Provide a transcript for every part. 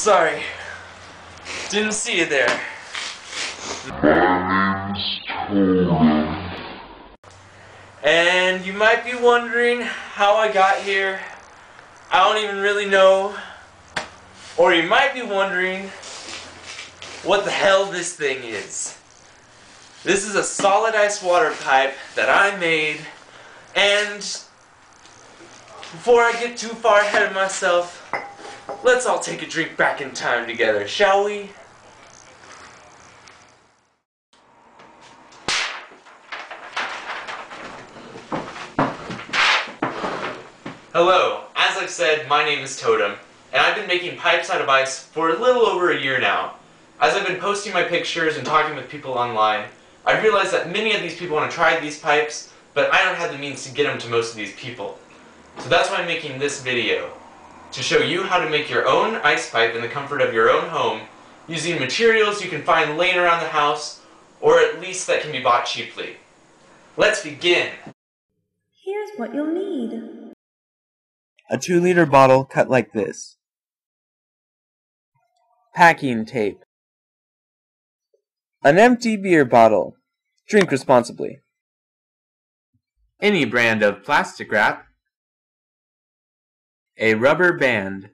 Sorry. Didn't see you there. My name's Totem. And you might be wondering how I got here. I don't even really know. Or you might be wondering what the hell this thing is. This is a solid ice water pipe that I made, and before I get too far ahead of myself, let's all take a drink back in time together, shall we? Hello, as I've said, my name is Totem, and I've been making pipes out of ice for a little over a year now. As I've been posting my pictures and talking with people online, I've realized that many of these people want to try these pipes, but I don't have the means to get them to most of these people. So that's why I'm making this video, to show you how to make your own ice pipe in the comfort of your own home, using materials you can find laying around the house, or at least that can be bought cheaply. Let's begin! Here's what you'll need. A 2-liter bottle cut like this. Packing tape. An empty beer bottle. Drink responsibly. Any brand of plastic wrap. A rubber band.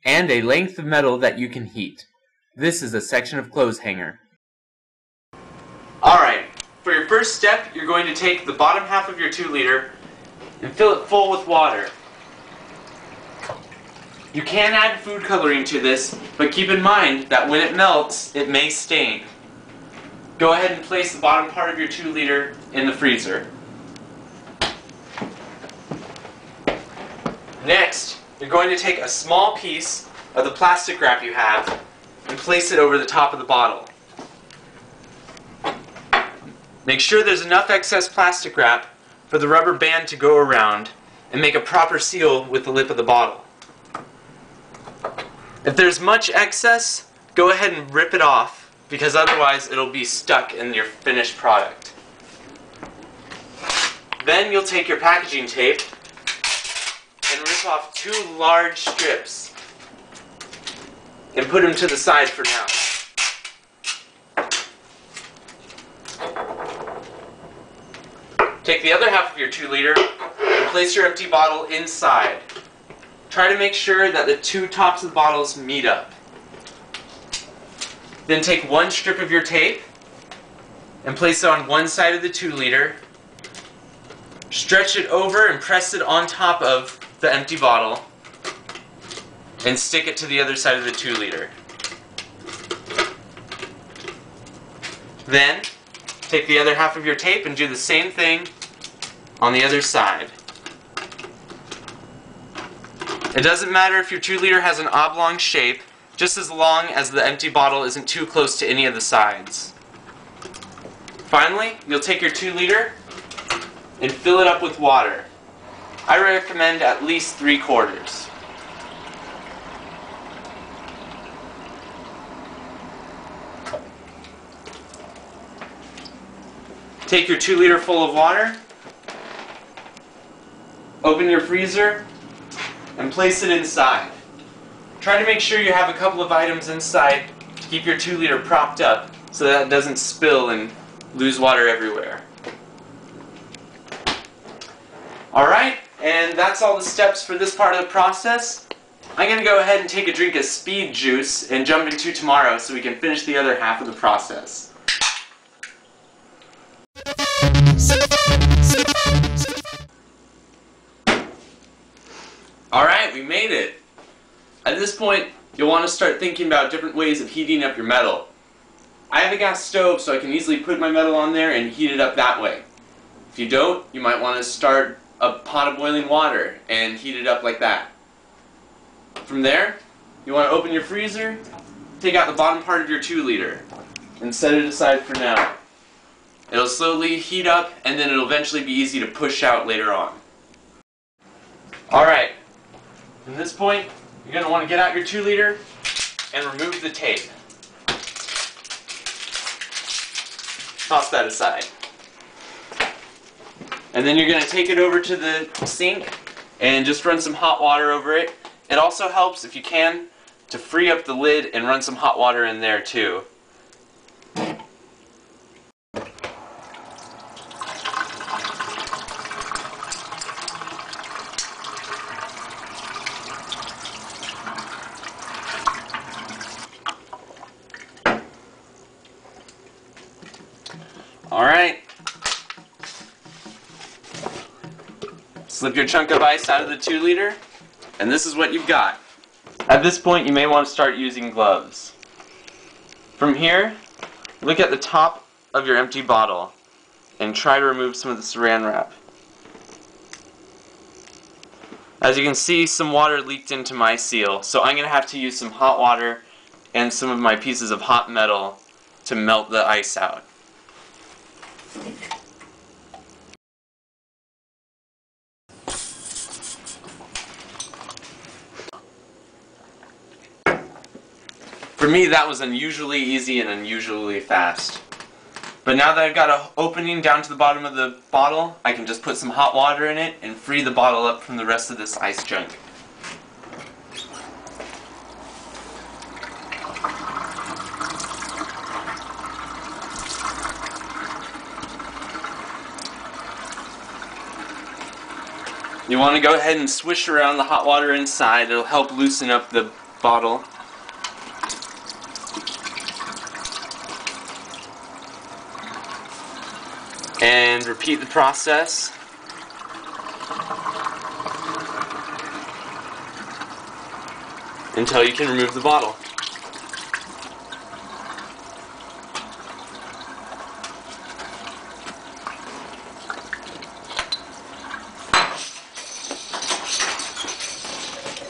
And a length of metal that you can heat. This is a section of clothes hanger. Alright, for your first step, you're going to take the bottom half of your 2-liter and fill it full with water. You can add food coloring to this, but keep in mind that when it melts, it may stain. Go ahead and place the bottom part of your 2-liter in the freezer. Next, you're going to take a small piece of the plastic wrap you have and place it over the top of the bottle. Make sure there's enough excess plastic wrap for the rubber band to go around and make a proper seal with the lip of the bottle. If there's much excess, go ahead and rip it off, because otherwise it'll be stuck in your finished product. Then you'll take your packaging tape and rip off 2 large strips and put them to the side for now. Take the other half of your 2-liter and place your empty bottle inside. Try to make sure that the 2 tops of the bottles meet up. Then take 1 strip of your tape and place it on one side of the 2-liter. Stretch it over and press it on top of the empty bottle and stick it to the other side of the 2-liter. Then take the other half of your tape and do the same thing on the other side. It doesn't matter if your 2-liter has an oblong shape, just as long as the empty bottle isn't too close to any of the sides. Finally, you'll take your 2-liter and fill it up with water. I recommend at least 3/4. Take your 2-liter full of water, open your freezer, and place it inside. Try to make sure you have a couple of items inside to keep your 2-liter propped up so that it doesn't spill and lose water everywhere. Alright, and that's all the steps for this part of the process. I'm going to go ahead and take a drink of speed juice and jump into tomorrow so we can finish the other half of the process. Alright, we made it! At this point, you'll want to start thinking about different ways of heating up your metal. I have a gas stove, so I can easily put my metal on there and heat it up that way. If you don't, you might want to start a pot of boiling water and heat it up like that. From there, you want to open your freezer, take out the bottom part of your 2-liter, and set it aside for now. It'll slowly heat up, and then it'll eventually be easy to push out later on. Alright, from this point, you're going to want to get out your 2-liter and remove the tape. Toss that aside. And then you're going to take it over to the sink and just run some hot water over it It also helps, if you can, to free up the lid and run some hot water in there too. Alright. Slip your chunk of ice out of the 2 liter, and this is what you've got. At this point, you may want to start using gloves. From here, look at the top of your empty bottle and try to remove some of the saran wrap. As you can see, some water leaked into my seal, so I'm going to have to use some hot water and some of my pieces of hot metal to melt the ice out. For me, that was unusually easy and unusually fast. But now that I've got an opening down to the bottom of the bottle, I can just put some hot water in it and free the bottle up from the rest of this ice chunk. You want to go ahead and swish around the hot water inside. It'll help loosen up the bottle. And repeat the process until you can remove the bottle.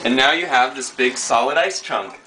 And now you have this big solid ice chunk.